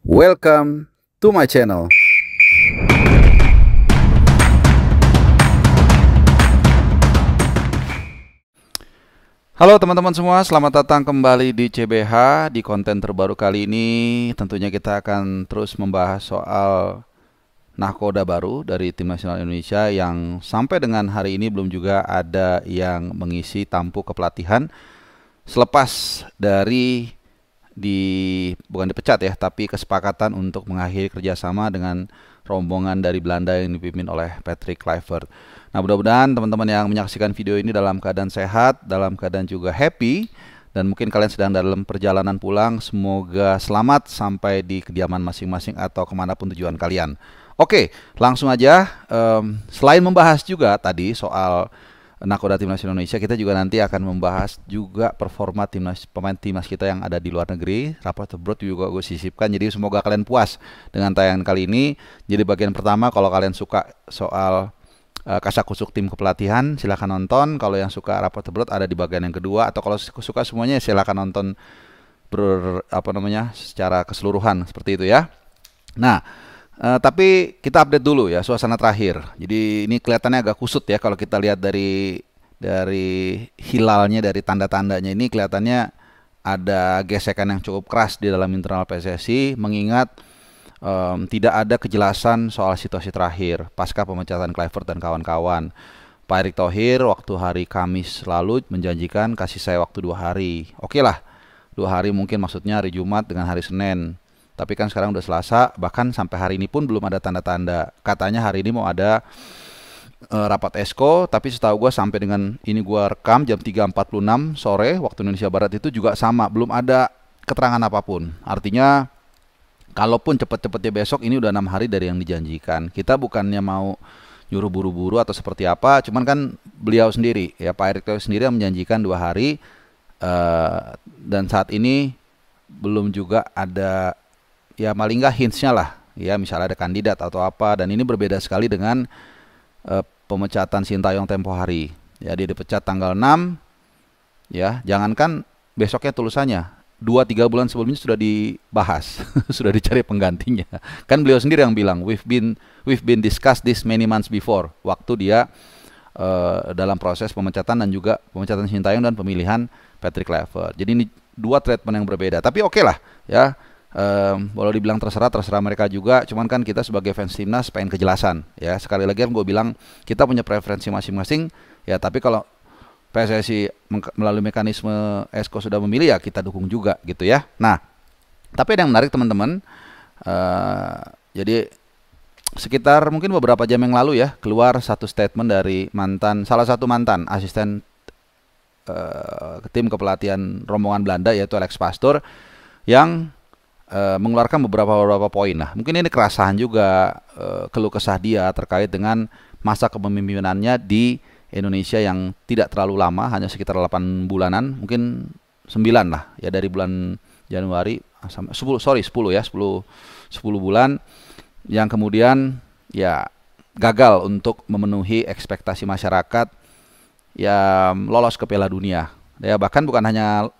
Welcome to my channel. Halo teman-teman semua, selamat datang kembali di CBH. Di konten terbaru kali ini tentunya kita akan terus membahas soal nahkoda baru dari Tim Nasional Indonesia yang sampai dengan hari ini belum juga ada yang mengisi tampuk kepelatihan selepas dari bukan dipecat ya, tapi kesepakatan untuk mengakhiri kerjasama dengan rombongan dari Belanda yang dipimpin oleh Patrick Kluivert. Nah, mudah-mudahan teman-teman yang menyaksikan video ini dalam keadaan sehat, dalam keadaan juga happy, dan mungkin kalian sedang dalam perjalanan pulang, semoga selamat sampai di kediaman masing-masing atau kemanapun tujuan kalian. Oke, langsung aja. Selain membahas juga tadi soal nahkoda Timnas Indonesia, kita juga nanti akan membahas juga performa pemain timnas kita yang ada di luar negeri. Raport abroad juga gue sisipkan, jadi semoga kalian puas dengan tayangan kali ini. Jadi bagian pertama, kalau kalian suka soal kasakusuk tim kepelatihan, silahkan nonton. Kalau yang suka raport abroad ada di bagian yang kedua, atau kalau suka semuanya silahkan nonton secara keseluruhan seperti itu ya. Nah, tapi kita update dulu ya suasana terakhir. Jadi ini kelihatannya agak kusut ya kalau kita lihat dari hilalnya, dari tanda-tandanya ini kelihatannya ada gesekan yang cukup keras di dalam internal PSSI, mengingat tidak ada kejelasan soal situasi terakhir pasca pemecatan Kluivert dan kawan-kawan. Pak Erick Thohir waktu hari Kamis lalu menjanjikan kasih saya waktu 2 hari. Oke lah, 2 hari mungkin maksudnya hari Jumat dengan hari Senin. Tapi kan sekarang udah Selasa, bahkan sampai hari ini pun belum ada tanda-tanda. Katanya hari ini mau ada rapat Esko, tapi setahu gue sampai dengan ini gue rekam jam 3.46 sore waktu Indonesia Barat itu juga sama, belum ada keterangan apapun. Artinya, kalaupun cepet-cepetnya besok, ini udah 6 hari dari yang dijanjikan. Kita bukannya mau nyuruh buru-buru atau seperti apa, cuman kan beliau sendiri, ya Pak Erick Thohir sendiri yang menjanjikan 2 hari, dan saat ini belum juga ada ya paling nggak hintsnya lah, ya misalnya ada kandidat atau apa. Dan ini berbeda sekali dengan pemecatan Sintayong tempo hari. Ya, dia dipecat tanggal 6, ya jangankan besoknya tulisannya, 2-3 bulan sebelumnya sudah dibahas, sudah dicari penggantinya. Kan beliau sendiri yang bilang, we've been discussed this many months before, waktu dia dalam proses pemecatan dan juga pemecatan Sintayong dan pemilihan Patrick Kluivert. Jadi ini 2 treatment yang berbeda. Tapi oke lah, ya. Boleh dibilang terserah mereka juga, cuman kan kita sebagai fans timnas pengen kejelasan ya. Sekali lagi kan gue bilang kita punya preferensi masing-masing ya, tapi kalau PSSI melalui mekanisme Esko sudah memilih ya kita dukung juga gitu ya. Nah, tapi ada yang menarik teman-teman, jadi sekitar mungkin beberapa jam yang lalu ya keluar satu statement dari salah satu mantan asisten tim kepelatihan rombongan Belanda, yaitu Alex Pastoor, yang mengeluarkan beberapa poin. Nah, mungkin ini keresahan juga, keluh kesah dia terkait dengan masa kepemimpinannya di Indonesia yang tidak terlalu lama, hanya sekitar 8 bulanan, mungkin 9 lah ya, dari bulan Januari sampai 10 bulan, yang kemudian ya gagal untuk memenuhi ekspektasi masyarakat ya lolos ke Piala Dunia. Ya bahkan bukan hanya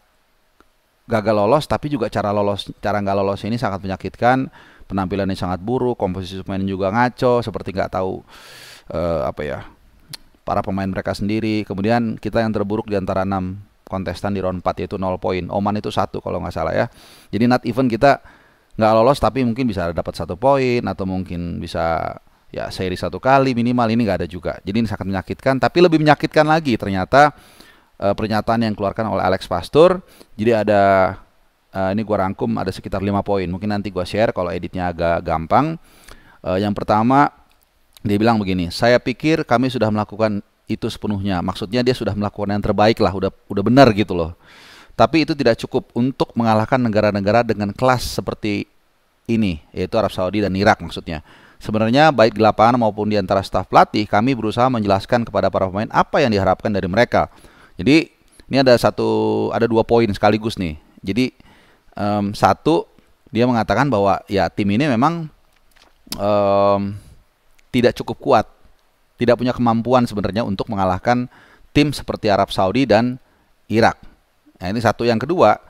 gagal lolos, tapi juga cara nggak lolos ini sangat menyakitkan. Penampilannya sangat buruk, komposisi pemain juga ngaco, seperti nggak tahu para pemain mereka sendiri. Kemudian kita yang terburuk di antara 6 kontestan di round 4, yaitu 0 poin. Oman itu 1 kalau nggak salah ya. Jadi not even kita nggak lolos, tapi mungkin bisa dapat 1 poin atau mungkin bisa ya seri 1 kali minimal. Ini nggak ada juga. Jadi ini sangat menyakitkan. Tapi lebih menyakitkan lagi ternyata pernyataan yang dikeluarkan oleh Alex Pastoor. Jadi ada ini gua rangkum, ada sekitar 5 poin. Mungkin nanti gua share kalau editnya agak gampang. Yang pertama, dia bilang begini, saya pikir kami sudah melakukan itu sepenuhnya. Maksudnya dia sudah melakukan yang terbaik lah, udah benar gitu loh. Tapi itu tidak cukup untuk mengalahkan negara-negara dengan kelas seperti ini, yaitu Arab Saudi dan Irak maksudnya. Sebenarnya baik di lapangan maupun di antara staf pelatih, kami berusaha menjelaskan kepada para pemain apa yang diharapkan dari mereka. Jadi ini ada 2 poin sekaligus nih. Jadi satu, dia mengatakan bahwa ya tim ini memang tidak cukup kuat, tidak punya kemampuan sebenarnya untuk mengalahkan tim seperti Arab Saudi dan Irak. Nah, ini satu. Yang kedua,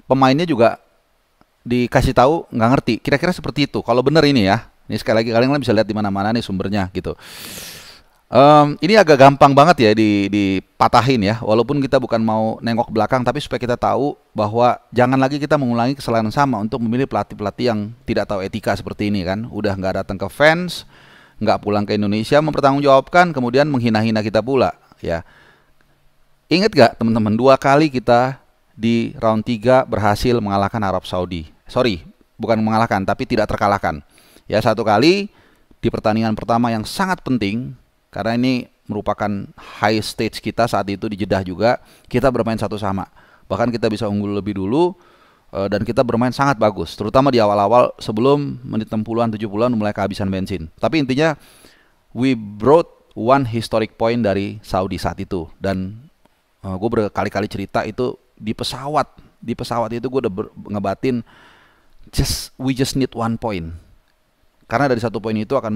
pemainnya juga dikasih tahu nggak ngerti. Kira-kira seperti itu. Kalau benar ini ya. Ini sekali lagi kalian bisa lihat di mana-mana nih sumbernya gitu. Ini agak gampang banget ya dipatahin ya. Walaupun kita bukan mau nengok belakang, tapi supaya kita tahu bahwa jangan lagi kita mengulangi kesalahan yang sama untuk memilih pelatih-pelatih yang tidak tahu etika seperti ini kan. Udah nggak datang ke fans, nggak pulang ke Indonesia mempertanggungjawabkan, kemudian menghina-hina kita pula ya. Ingat gak teman-teman, 2 kali kita di round 3 berhasil mengalahkan Arab Saudi. Sorry, bukan mengalahkan, tapi tidak terkalahkan. Ya, 1 kali di pertandingan pertama yang sangat penting, karena ini merupakan high stage kita saat itu di Jeddah juga, kita bermain 1-1. Bahkan kita bisa unggul lebih dulu, dan kita bermain sangat bagus. Terutama di awal-awal sebelum menit 60-an, 70-an mulai kehabisan bensin. Tapi intinya, we brought one historic point dari Saudi saat itu. Dan gue berkali-kali cerita itu di pesawat itu gue udah ngebatin we just need 1 point, karena dari 1 poin itu akan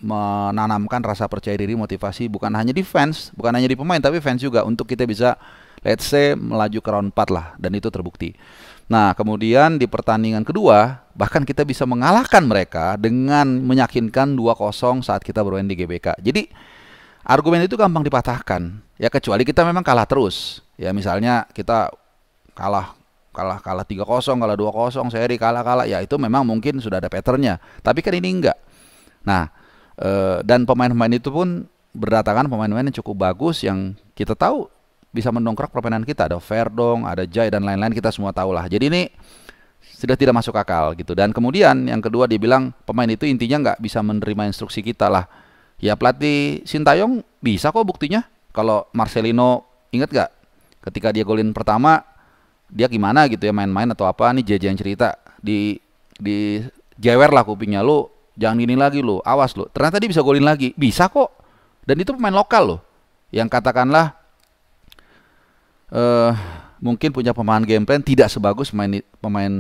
menanamkan rasa percaya diri, motivasi bukan hanya di fans, bukan hanya di pemain, tapi fans juga untuk kita bisa let's say melaju ke round 4 lah, dan itu terbukti. Nah kemudian di pertandingan kedua bahkan kita bisa mengalahkan mereka dengan meyakinkan 2-0 saat kita bermain di GBK. Jadi argumen itu gampang dipatahkan ya, kecuali kita memang kalah terus ya. Misalnya kita kalah 3-0, kalah 2-0, seri kalah ya, itu memang mungkin sudah ada patternnya. Tapi kan ini enggak. Nah dan pemain-pemain itu pun berdatangan pemain-pemain yang cukup bagus, yang kita tahu bisa mendongkrak permainan kita. Ada Verdong, ada Jai dan lain-lain, kita semua tahu lah. Jadi ini sudah tidak masuk akal gitu. Dan kemudian yang kedua dia bilang pemain itu intinya nggak bisa menerima instruksi kita lah. Ya pelatih Sintayong bisa kok buktinya. Kalau Marcelino, ingat gak ketika dia golin pertama, dia gimana gitu ya, main-main atau apa, nih JJ yang cerita, di jewer lah kupingnya, lu jangan gini lagi lu, awas lu. Ternyata dia bisa golin lagi, bisa kok. Dan itu pemain lokal loh, yang katakanlah mungkin punya pemahaman game plan tidak sebagus pemain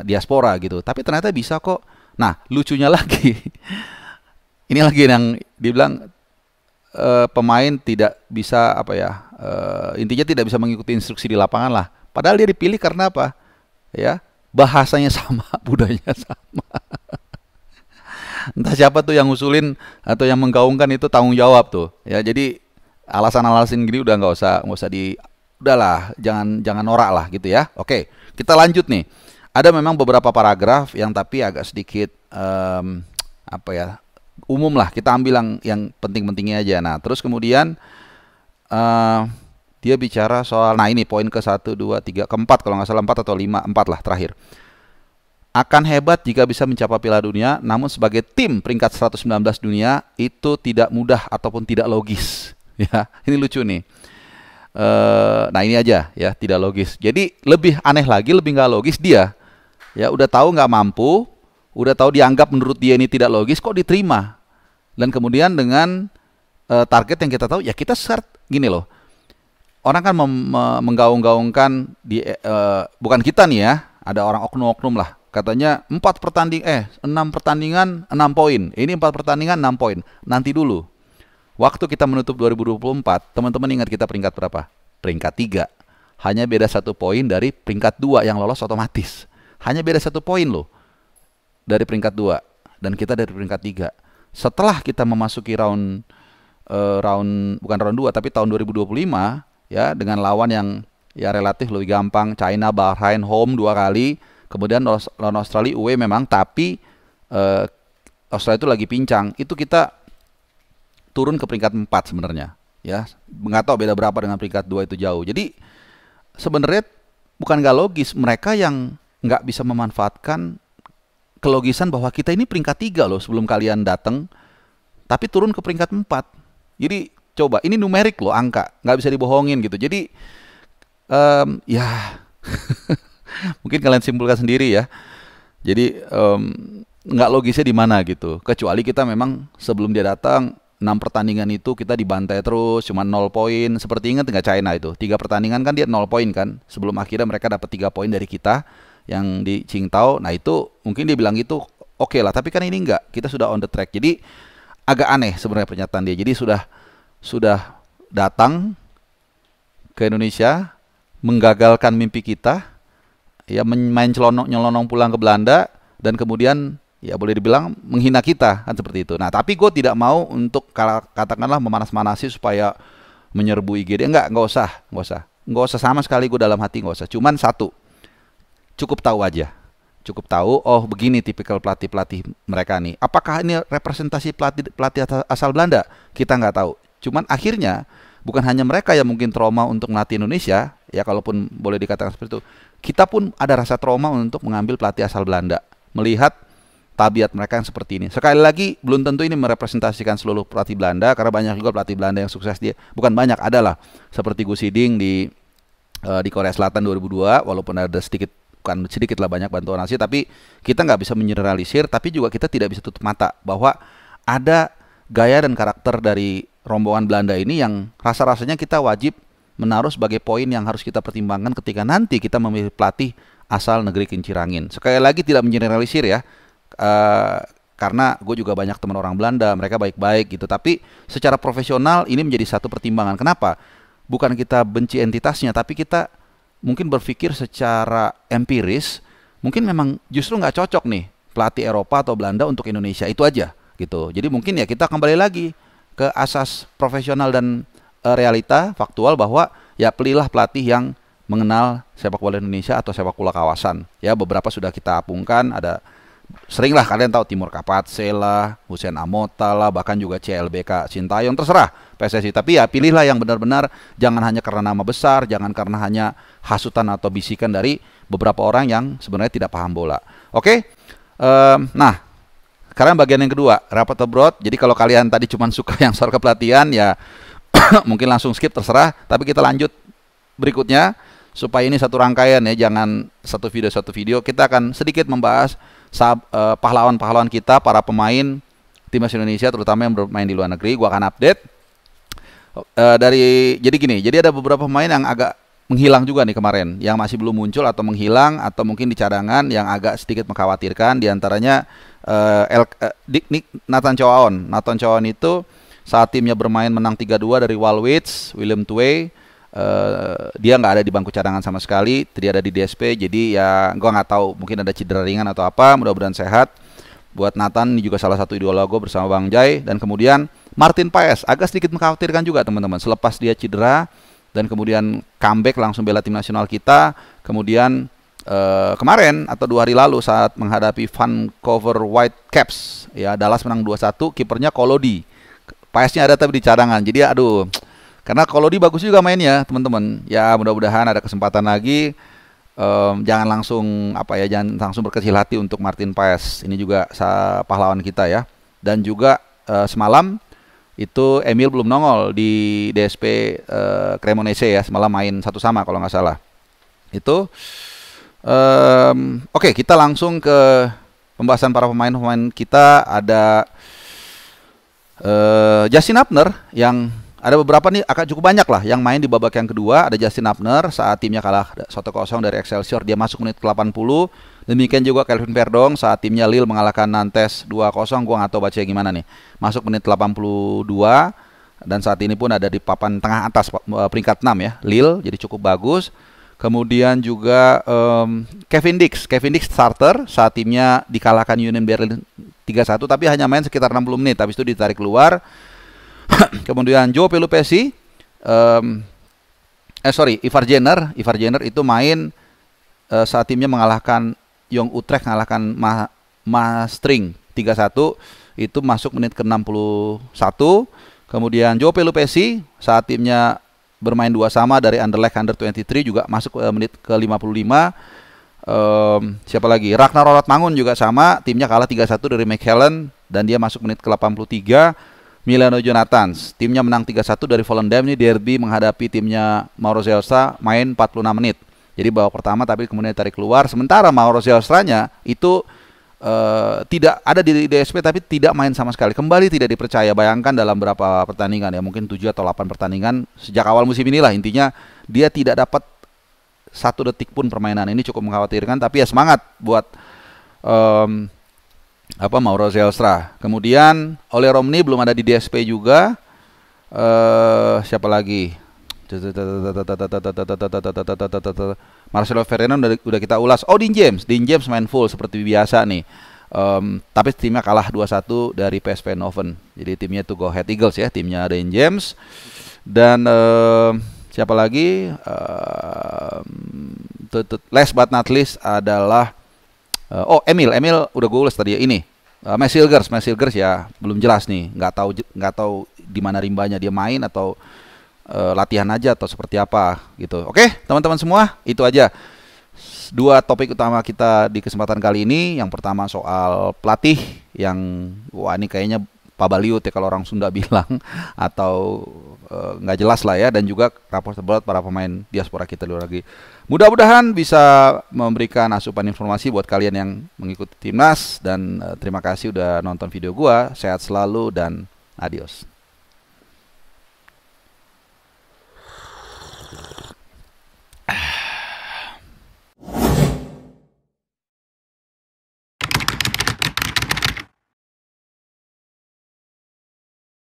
diaspora gitu, tapi ternyata bisa kok. Nah lucunya lagi ini lagi yang dibilang pemain tidak bisa apa ya, intinya tidak bisa mengikuti instruksi di lapangan lah. Padahal dia dipilih karena apa? Ya, bahasanya sama, budayanya sama. Entah siapa tuh yang ngusulin atau yang menggaungkan, itu tanggung jawab tuh. Ya, jadi alasan-alasan gini udah nggak usah udahlah, jangan norak lah gitu ya. Oke, kita lanjut nih. Ada memang beberapa paragraf yang tapi agak sedikit apa ya, umum lah, kita ambil yang penting-pentingnya aja. Nah terus kemudian dia bicara soal, nah ini poin ke 1, 2, 3, ke-4 kalau nggak salah, 4 atau 5, 4 lah terakhir. Akan hebat jika bisa mencapai Piala Dunia, namun sebagai tim peringkat 119 dunia itu tidak mudah ataupun tidak logis. Ya, ini lucu nih. Nah ini aja ya, tidak logis. Jadi lebih aneh lagi, lebih nggak logis dia. Ya udah tahu nggak mampu, udah tahu dianggap menurut dia ini tidak logis, kok diterima. Dan kemudian dengan target yang kita tahu, ya kita start gini loh. Orang kan menggaung-gaungkan bukan kita nih ya, ada orang oknum-oknum lah. Katanya 6 pertandingan 6 poin. Ini 4 pertandingan 6 poin. Nanti dulu. Waktu kita menutup 2024, teman-teman ingat kita peringkat berapa? Peringkat 3. Hanya beda 1 poin dari peringkat 2 yang lolos otomatis. Hanya beda 1 poin loh dari peringkat 2, dan kita dari peringkat 3. Setelah kita memasuki bukan round 2 tapi tahun 2025 ya, dengan lawan yang ya relatif lebih gampang, China, Bahrain home 2 kali, kemudian lawan Australia away memang, tapi Australia itu lagi pincang. Itu kita turun ke peringkat 4 sebenarnya ya. Nggak tahu beda berapa dengan peringkat 2, itu jauh. Jadi sebenarnya bukan nggak logis, mereka yang nggak bisa memanfaatkan kelogisan bahwa kita ini peringkat 3 loh sebelum kalian datang, tapi turun ke peringkat 4. Jadi coba, ini numerik loh, angka, nggak bisa dibohongin gitu. Jadi ya mungkin kalian simpulkan sendiri ya. Jadi nggak logisnya di mana gitu. Kecuali kita memang sebelum dia datang 6 pertandingan itu kita dibantai terus, cuma 0 poin. Seperti ingat nggak China itu, 3 pertandingan kan dia 0 poin kan, sebelum akhirnya mereka dapat 3 poin dari kita yang di Qingdao. Nah itu mungkin dia bilang gitu, oke lah. Tapi kan ini enggak, kita sudah on the track. Jadi agak aneh sebenarnya pernyataan dia. Jadi sudah datang ke Indonesia, menggagalkan mimpi kita, ya main nyelonong pulang ke Belanda dan kemudian ya boleh dibilang menghina kita kan seperti itu. Nah, tapi gue tidak mau untuk katakanlah memanas-manasi supaya menyerbu IGD. Nggak usah sama sekali, gue dalam hati nggak usah. Cuman satu, cukup tahu aja. Cukup tahu, oh begini tipikal pelatih-pelatih mereka nih. Apakah ini representasi pelatih asal Belanda? Kita nggak tahu. Cuman akhirnya bukan hanya mereka yang mungkin trauma untuk melatih Indonesia, ya kalaupun boleh dikatakan seperti itu. Kita pun ada rasa trauma untuk mengambil pelatih asal Belanda. Melihat tabiat mereka yang seperti ini. Sekali lagi, belum tentu ini merepresentasikan seluruh pelatih Belanda, karena banyak juga pelatih Belanda yang sukses. Dia bukan banyak, adalah seperti Guus Hiddink di Korea Selatan 2002, walaupun ada sedikit, bukan sedikit lah, banyak bantuan asing, tapi kita nggak bisa menyeralisir, tapi juga kita tidak bisa tutup mata bahwa ada gaya dan karakter dari rombongan Belanda ini yang rasa-rasanya kita wajib menaruh sebagai poin yang harus kita pertimbangkan ketika nanti kita memilih pelatih asal negeri kincir angin. Sekali lagi tidak menyeralisir ya, karena gue juga banyak teman orang Belanda, mereka baik-baik gitu. Tapi secara profesional ini menjadi satu pertimbangan. Kenapa? Bukan kita benci entitasnya, tapi kita mungkin berpikir secara empiris, mungkin memang justru nggak cocok nih pelatih Eropa atau Belanda untuk Indonesia, itu aja gitu. Jadi mungkin ya kita kembali lagi ke asas profesional dan realita faktual bahwa ya pilihlah pelatih yang mengenal sepak bola Indonesia atau sepak bola kawasan. Ya beberapa sudah kita apungkan, ada seringlah kalian tahu Timur Kapatse lah, Hussein Amota lah, bahkan juga CLBK Sintayong, terserah PSSI. Tapi ya pilihlah yang benar-benar, jangan hanya karena nama besar, jangan karena hanya hasutan atau bisikan dari beberapa orang yang sebenarnya tidak paham bola. Oke, nah sekarang bagian yang kedua, rapat abroad. Jadi kalau kalian tadi cuma suka yang soal kepelatihan ya mungkin langsung skip, terserah. Tapi kita lanjut berikutnya supaya ini satu rangkaian ya, jangan satu video. Kita akan sedikit membahas pahlawan-pahlawan kita, para pemain timnas Indonesia terutama yang bermain di luar negeri. Gua akan update jadi gini. Jadi ada beberapa pemain yang agak menghilang juga nih kemarin, yang masih belum muncul atau menghilang atau mungkin di cadangan, yang agak sedikit mengkhawatirkan. Di antaranya Nathan Choaon itu saat timnya bermain menang 3-2 dari Walwitz, Willem Twee, dia nggak ada di bangku cadangan sama sekali, tidak ada di DSP. Jadi ya gua nggak tahu, mungkin ada cedera ringan atau apa. Mudah-mudahan sehat. Buat Nathan, ini juga salah satu idola gue bersama Bang Jai. Dan kemudian Martin Paes agak sedikit mengkhawatirkan juga teman-teman, selepas dia cedera dan kemudian comeback langsung bela tim nasional kita. Kemudian kemarin atau 2 hari lalu saat menghadapi Vancouver Whitecaps, ya Dallas menang 2-1, kipernya Kolodi. Paesnya ada tapi di cadangan. Jadi aduh, karena Kolodi bagus juga mainnya teman-teman. Ya mudah-mudahan ada kesempatan lagi. Jangan langsung jangan langsung berkecil hati untuk Martin Paes. Ini juga pahlawan kita ya. Dan juga semalam itu Emil belum nongol di DSP Cremonese ya. Semalam main 1-1 kalau nggak salah. Itu oke, kita langsung ke pembahasan para pemain kita. Ada Justin Hubner, yang ada beberapa nih, akan cukup banyak lah yang main di babak yang kedua. Ada Justin Hubner saat timnya kalah 1-0 dari Excelsior, dia masuk menit ke-80. Demikian juga Kelvin Verdong saat timnya Lille mengalahkan Nantes 2-0. Gua nggak tahu bacanya gimana nih. Masuk menit 82 dan saat ini pun ada di papan tengah atas peringkat 6 ya, Lille, jadi cukup bagus. Kemudian juga Kevin Dix starter saat timnya dikalahkan Union Berlin 3-1, tapi hanya main sekitar 60 menit, habis itu ditarik keluar. Kemudian Joe Pelupesi, Ivar Jenner itu main saat timnya mengalahkan Young Utrecht, mengalahkan Maastricht 3-1, itu masuk menit ke-61. Kemudian Joe Pelupesi saat timnya bermain 2-2 dari Anderlecht Under-23 juga masuk menit ke-55. Siapa lagi? Ragnar Mangun juga sama, timnya kalah 3-1 dari McHellen dan dia masuk menit ke-83. Milano Jonathans, timnya menang 3-1 dari Volendam. Ini derby menghadapi timnya Mauro Zelstra, main 46 menit. Jadi babak pertama tapi kemudian ditarik keluar. Sementara Mauro Zelstranya itu tidak ada di DSP tapi tidak main sama sekali. Kembali tidak dipercaya. Bayangkan dalam berapa pertandingan ya, mungkin 7 atau 8 pertandingan sejak awal musim inilah, intinya dia tidak dapat 1 detik pun permainan. Ini cukup mengkhawatirkan, tapi ya semangat buat Mauro Zelstra. Kemudian Ole Romney belum ada di DSP juga. Siapa lagi? Marcelo Ferdinand udah kita ulas. Oh, Dean James main full seperti biasa nih. Tapi timnya kalah 2-1 dari PSV Eindhoven. Jadi timnya itu Go Ahead Eagles ya, timnya Dean James. Dan siapa lagi? Last but not least adalah Emil udah gue ulas tadi ya ini. Max Hilgers ya belum jelas nih, nggak tahu di mana rimbanya dia main atau latihan aja atau seperti apa gitu. Oke, teman-teman semua, itu aja dua topik utama kita di kesempatan kali ini. Yang pertama soal pelatih yang wah ini kayaknya pabaliut ya kalau orang Sunda bilang atau nggak jelas lah ya, dan juga rapor terberat para pemain diaspora kita di luar negeri. Mudah-mudahan bisa memberikan asupan informasi buat kalian yang mengikuti timnas, dan terima kasih udah nonton video gua. Sehat selalu dan adios.